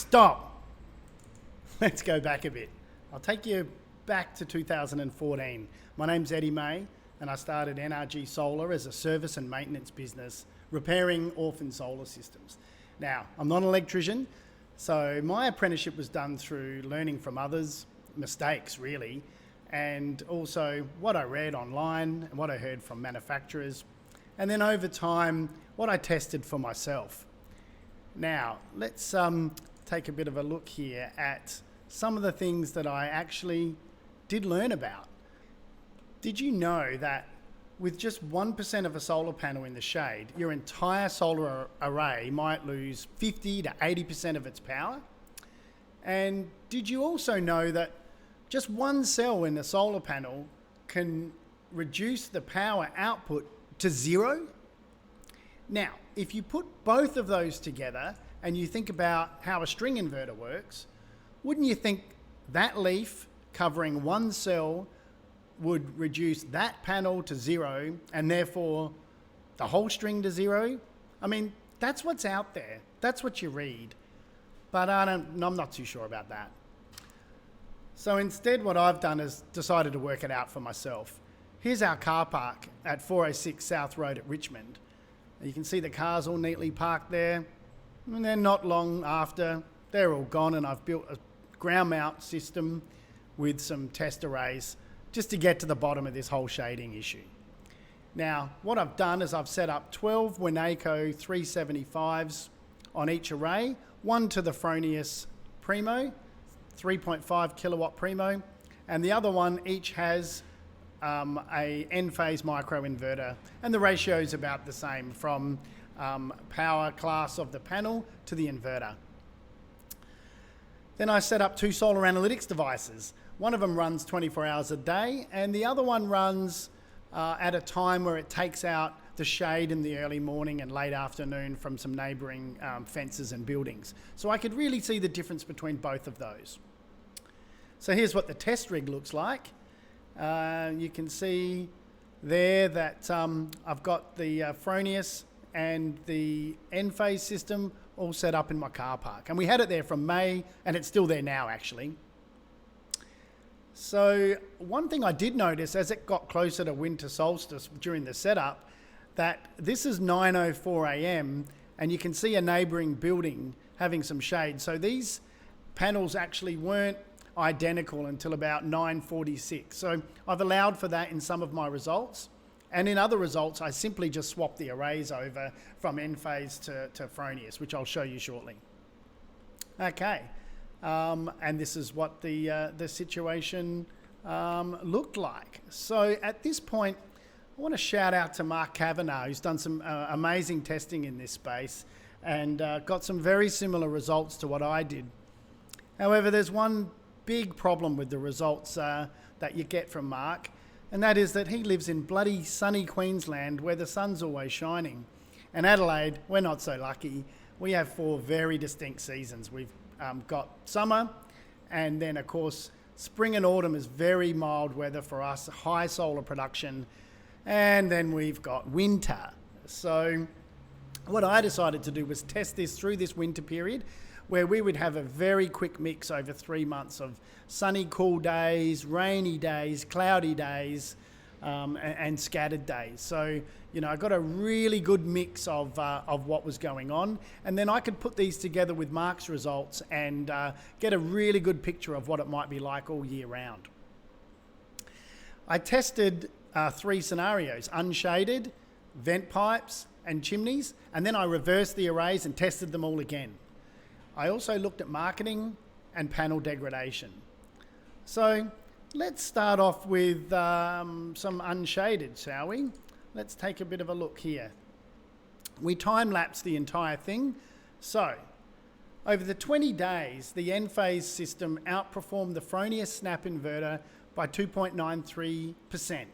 Stop. Let's go back a bit. I'll take you back to 2014. My name's Eddy and I started NRG Solar as a service and maintenance business, repairing orphan solar systems. Now, I'm not an electrician, so my apprenticeship was done through learning from others, mistakes really, and also what I read online and what I heard from manufacturers, and then over time, what I tested for myself. Now, let's take a bit of a look here at some of the things that I actually did learn about. Did you know that with just 1% of a solar panel in the shade, your entire solar array might lose 50 to 80% of its power? And did you also know that just one cell in a solar panel can reduce the power output to zero? Now, if you put both of those together and you think about how a string inverter works, wouldn't you think that leaf covering one cell would reduce that panel to zero and therefore the whole string to zero? I mean, that's what's out there. That's what you read. But I'm not too sure about that. So instead, what I've done is decided to work it out for myself. Here's our car park at 406 South Road at Richmond. You can see the cars all neatly parked there. And then not long after, they're all gone, and I've built a ground mount system with some test arrays just to get to the bottom of this whole shading issue. Now, what I've done is I've set up 12 Winnaco 375s on each array, one to the Fronius Primo, 3.5 kilowatt Primo, and the other one each has a Enphase Microinverter, and the ratio is about the same from power class of the panel to the inverter. Then I set up two solar analytics devices. One of them runs 24 hours a day, and the other one runs at a time where it takes out the shade in the early morning and late afternoon from some neighbouring fences and buildings. So I could really see the difference between both of those. So here's what the test rig looks like. You can see there that I've got the Fronius and the Enphase system all set up in my car park. And we had it there from May, and it's still there now actually. So one thing I did notice as it got closer to winter solstice during the setup, that this is 9:04 a.m. and you can see a neighbouring building having some shade. So these panels actually weren't identical until about 9:46. So I've allowed for that in some of my results. And in other results, I simply just swapped the arrays over from Enphase to Fronius, which I'll show you shortly. Okay, and this is what the situation looked like. So at this point, I want to shout out to Mark Kavanagh, who's done some amazing testing in this space and got some very similar results to what I did. However, there's one big problem with the results that you get from Mark, and that is that he lives in bloody sunny Queensland where the sun's always shining. And Adelaide, we're not so lucky. We have 4 very distinct seasons. We've got summer, and then of course spring and autumn is very mild weather for us, high solar production, and then we've got winter. So what I decided to do was test this through this winter period, where we would have a very quick mix over 3 months of sunny, cool days, rainy days, cloudy days, and scattered days. So, you know, I got a really good mix of what was going on, and then I could put these together with Mark's results and get a really good picture of what it might be like all year round. I tested 3 scenarios: unshaded, vent pipes, and chimneys, and then I reversed the arrays and tested them all again. I also looked at marketing and panel degradation. So let's start off with some unshaded, shall we? Let's take a bit of a look here. We time-lapsed the entire thing. So over the 20 days, the Enphase system outperformed the Fronius Snap inverter by 2.93%.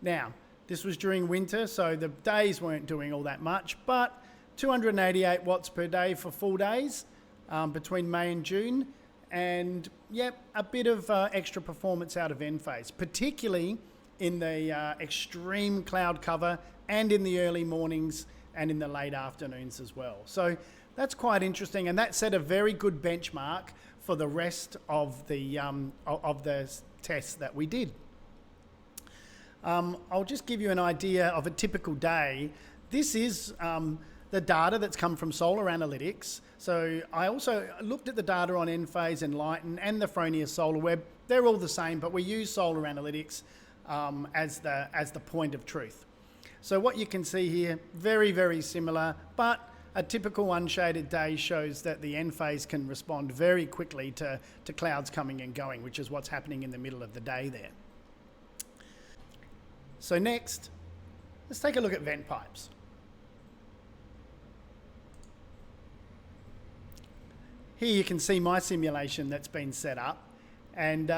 Now, this was during winter, so the days weren't doing all that much, but 288 watts per day for full days between May and June, and yep, a bit of extra performance out of Enphase, particularly in the extreme cloud cover and in the early mornings and in the late afternoons as well. So that's quite interesting, and that set a very good benchmark for the rest of the tests that we did. I'll just give you an idea of a typical day. This is the data that's come from Solar Analytics. So I also looked at the data on Enphase, Enlighten, and the Fronius Solar Web. They're all the same, but we use Solar Analytics as the point of truth. So what you can see here, very, very similar, but a typical unshaded day shows that the Enphase can respond very quickly to clouds coming and going, which is what's happening in the middle of the day there. So next, let's take a look at vent pipes. Here you can see my simulation that's been set up, and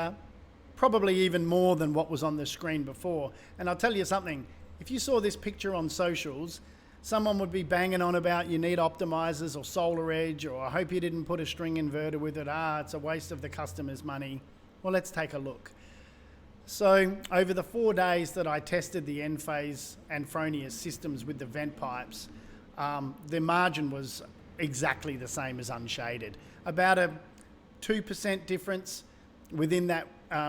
probably even more than what was on the screen before. And I'll tell you something, if you saw this picture on socials, someone would be banging on about you need optimizers or Solar Edge, or I hope you didn't put a string inverter with it. It's a waste of the customer's money. Well, let's take a look. So over the 4 days that I tested the Enphase and Fronius systems with the vent pipes, the margin was exactly the same as Unshaded. About a 2% difference within that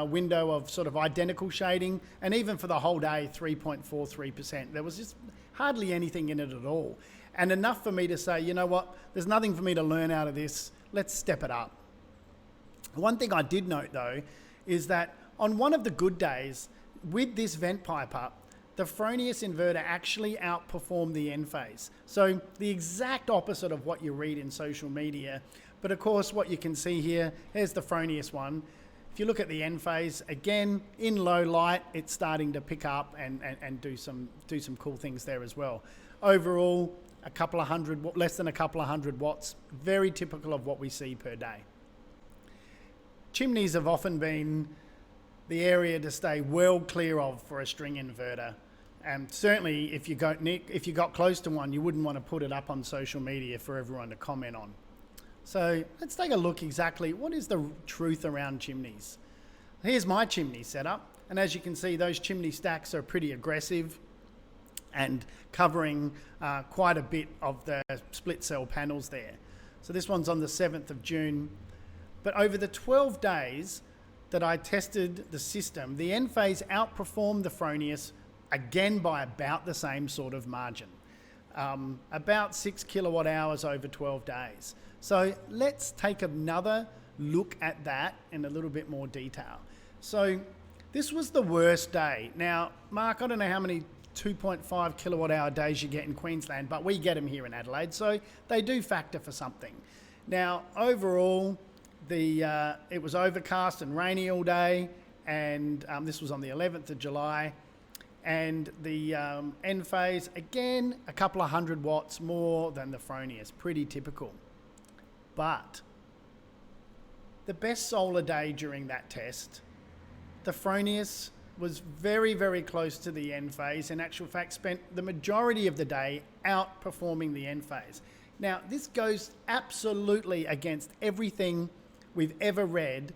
window of sort of identical shading, and even for the whole day, 3.43%. There was just hardly anything in it at all. And enough for me to say, you know what, there's nothing for me to learn out of this, let's step it up. One thing I did note though, is that on one of the good days, with this vent pipe up, the Fronius inverter actually outperformed the Enphase. So the exact opposite of what you read in social media. But of course, what you can see here, here's the Fronius one. If you look at the Enphase, again, in low light, it's starting to pick up and do some cool things there as well. Overall, less than a couple of hundred watts, very typical of what we see per day. Chimneys have often been the area to stay well clear of for a string inverter. And certainly if you got close to one, you wouldn't want to put it up on social media for everyone to comment on. So let's take a look exactly, what is the truth around chimneys? Here's my chimney setup, and as you can see, those chimney stacks are pretty aggressive and covering quite a bit of the split cell panels there. So this one's on the 7th of June. But over the 12 days that I tested the system, the Enphase outperformed the Fronius again by about the same sort of margin. About 6 kilowatt hours over 12 days. So let's take another look at that in a little bit more detail. So this was the worst day. Now, Mark, I don't know how many 2.5 kilowatt hour days you get in Queensland, but we get them here in Adelaide, so they do factor for something. Now, overall, it was overcast and rainy all day, and this was on the 11th of July. And the Enphase, again, a couple of 100 watts more than the Fronius, pretty typical. But the best solar day during that test, the Fronius was very, very close to the Enphase. In actual fact, spent the majority of the day outperforming the Enphase. Now, this goes absolutely against everything we've ever read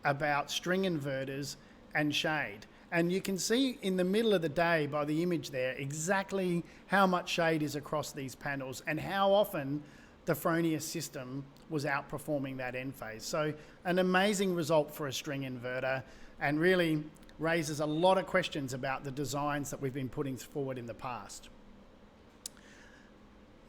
about string inverters and shade. And you can see in the middle of the day by the image there exactly how much shade is across these panels and how often the Fronius system was outperforming that Enphase. So an amazing result for a string inverter, and really raises a lot of questions about the designs that we've been putting forward in the past.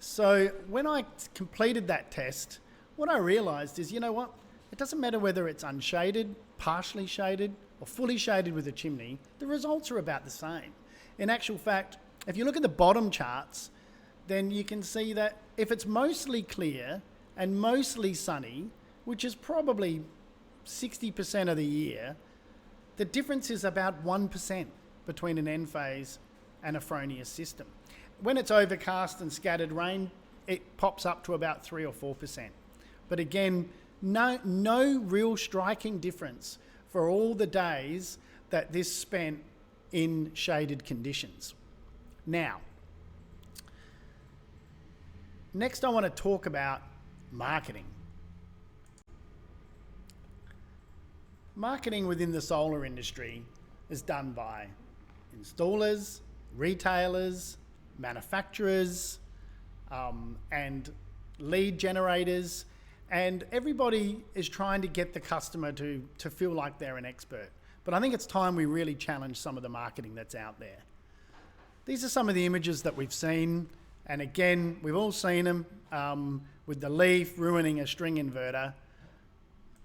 So when I completed that test, what I realized is, you know what? It doesn't matter whether it's unshaded, partially shaded, or fully shaded with a chimney, the results are about the same. In actual fact, if you look at the bottom charts, then you can see that if it's mostly clear and mostly sunny, which is probably 60% of the year, the difference is about 1% between an Enphase and a Fronius system. When it's overcast and scattered rain, it pops up to about 3 or 4%. But again, no real striking difference for all the days that this spent in shaded conditions. Now, next I want to talk about marketing. Marketing within the solar industry is done by installers, retailers, manufacturers, and lead generators, and everybody is trying to get the customer to feel like they're an expert. But I think it's time we really challenge some of the marketing that's out there. These are some of the images that we've seen, and again, we've all seen them with the leaf ruining a string inverter.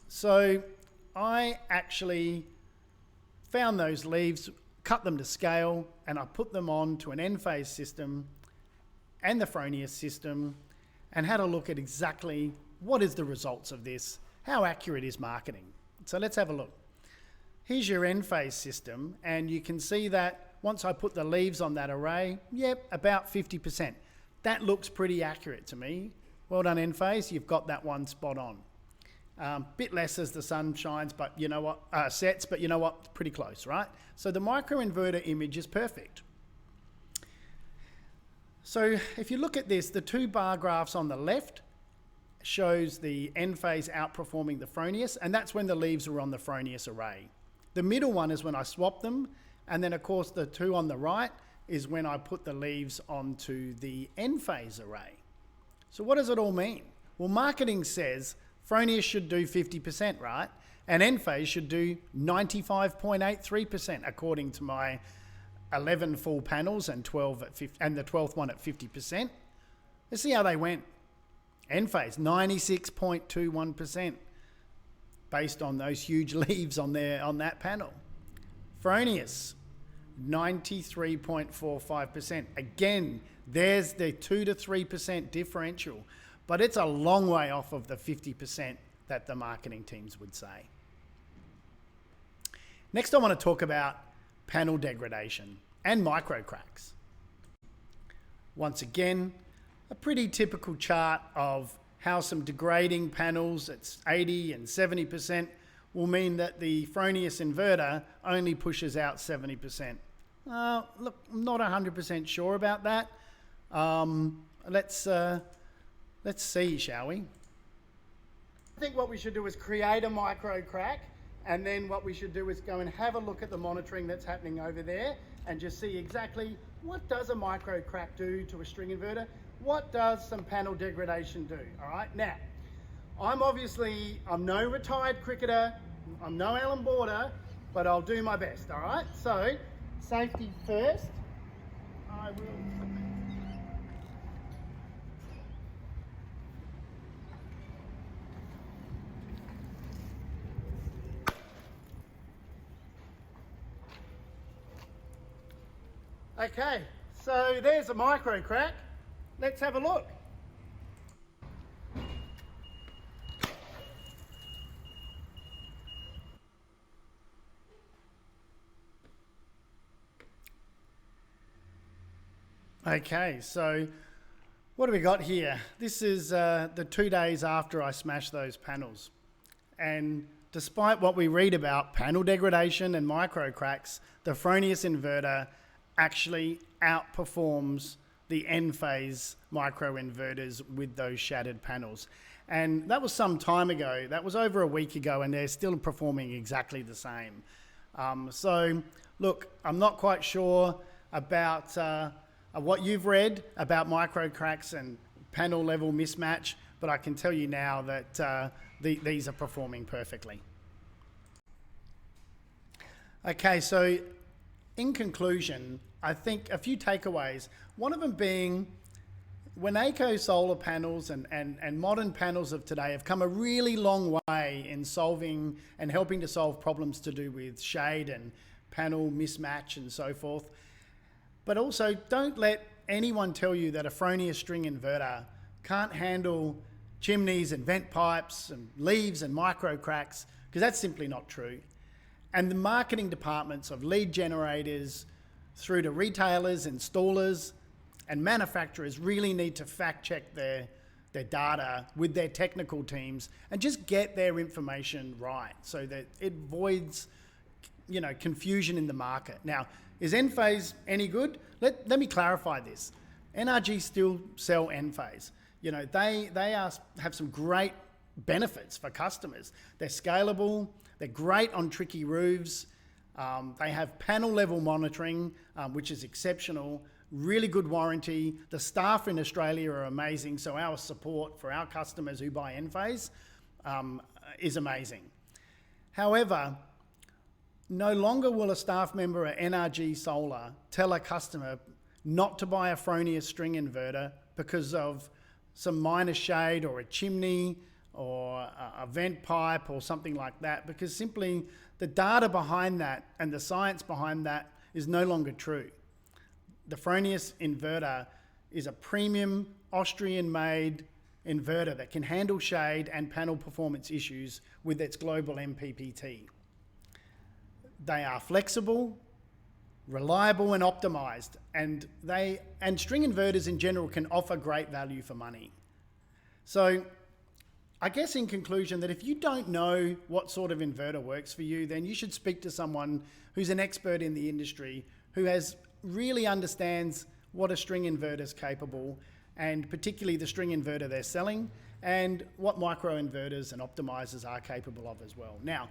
So I actually found those leaves, cut them to scale, and I put them on to an Enphase system and the Fronius system and had a look at exactly what is the results of this, how accurate is marketing. So let's have a look. Here's your Enphase system, and you can see that once I put the leaves on that array, yep, about 50%. That looks pretty accurate to me. Well done, Enphase, you've got that one spot on. Bit less as the sun shines, but you know what, sets, but you know what, pretty close, right? So the microinverter image is perfect. So if you look at this, the two bar graphs on the left shows the Enphase outperforming the Fronius, and that's when the leaves were on the Fronius array. The middle one is when I swapped them, and then of course the two on the right is when I put the leaves onto the Enphase array. So what does it all mean? Well, marketing says Fronius should do 50%, right? And Enphase should do 95.83% according to my 11 full panels and 12 at 50, and the 12th one at 50%. Let's see how they went. Enphase 96.21% based on those huge leaves on that panel. Fronius 93.45%. Again, there's the 2 to 3% differential, but it's a long way off of the 50% that the marketing teams would say. Next, I want to talk about panel degradation and micro cracks. Once again, a pretty typical chart of how some degrading panels at 80 and 70% will mean that the Fronius inverter only pushes out 70%. Look, I'm not 100% sure about that. Let's see, shall we? I think what we should do is create a micro crack, and then what we should do is go and have a look at the monitoring that's happening over there and just see exactly what does a micro crack do to a string inverter? What does some panel degradation do? All right, now, I'm no retired cricketer, I'm no Alan Border, but I'll do my best, all right? So, safety first, I will... Okay, so there's a micro crack. Let's have a look. Okay, so what do we got here? This is the 2 days after I smashed those panels. And despite what we read about panel degradation and micro cracks, the Fronius inverter actually outperforms the Enphase microinverters with those shattered panels. And that was some time ago. That was over a week ago, and they're still performing exactly the same. So look, I'm not quite sure about what you've read about micro cracks and panel level mismatch, but I can tell you now that these are performing perfectly. Okay, so in conclusion, I think a few takeaways. One of them being, Waneco solar panels and modern panels of today have come a really long way in solving and helping to solve problems to do with shade and panel mismatch and so forth. But also, don't let anyone tell you that a Fronius string inverter can't handle chimneys and vent pipes and leaves and micro cracks, because that's simply not true. And the marketing departments of lead generators through to retailers, installers, and manufacturers really need to fact check their data with their technical teams and just get their information right so that it avoids, confusion in the market. Now, is Enphase any good? Let me clarify this. NRG still sell Enphase. They have some great benefits for customers. They're scalable. They're great on tricky roofs. They have panel level monitoring, which is exceptional. really good warranty. The staff in Australia are amazing, so our support for our customers who buy Enphase is amazing. However, no longer will a staff member at NRG Solar tell a customer not to buy a Fronius String inverter because of some minor shade or a chimney or a vent pipe or something like that, because simply the data behind that and the science behind that is no longer true. The Fronius inverter is a premium Austrian-made inverter that can handle shade and panel performance issues with its global MPPT. They are flexible, reliable and optimized, and string inverters in general can offer great value for money. So I guess in conclusion that if you don't know what sort of inverter works for you, then you should speak to someone who's an expert in the industry, who really understands what a string inverter is capable, and particularly the string inverter they're selling, and what microinverters and optimizers are capable of as well. Now,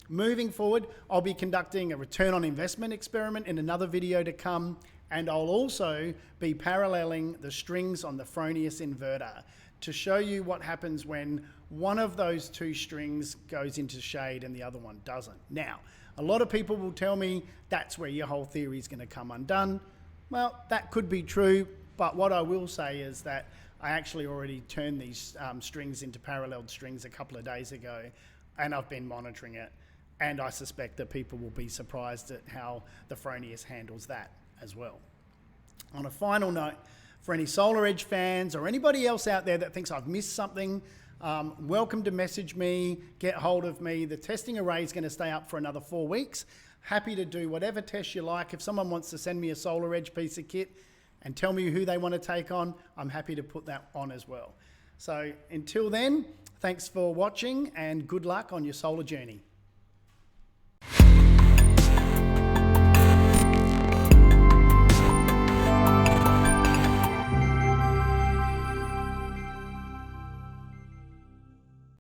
moving forward, I'll be conducting a return on investment experiment in another video to come, and I'll also be paralleling the strings on the Fronius inverter to show you what happens when one of those two strings goes into shade and the other one doesn't. Now, a lot of people will tell me that's where your whole theory is going to come undone. Well, that could be true, but what I will say is that I actually already turned these strings into paralleled strings a couple of days ago, and I've been monitoring it. And I suspect that people will be surprised at how the Fronius handles that as well. On a final note, for any Solar Edge fans or anybody else out there that thinks I've missed something, welcome to message me, get hold of me. The testing array is going to stay up for another 4 weeks. Happy to do whatever test you like. If someone wants to send me a Solar Edge piece of kit and tell me who they want to take on, I'm happy to put that on as well. So until then, thanks for watching and good luck on your solar journey.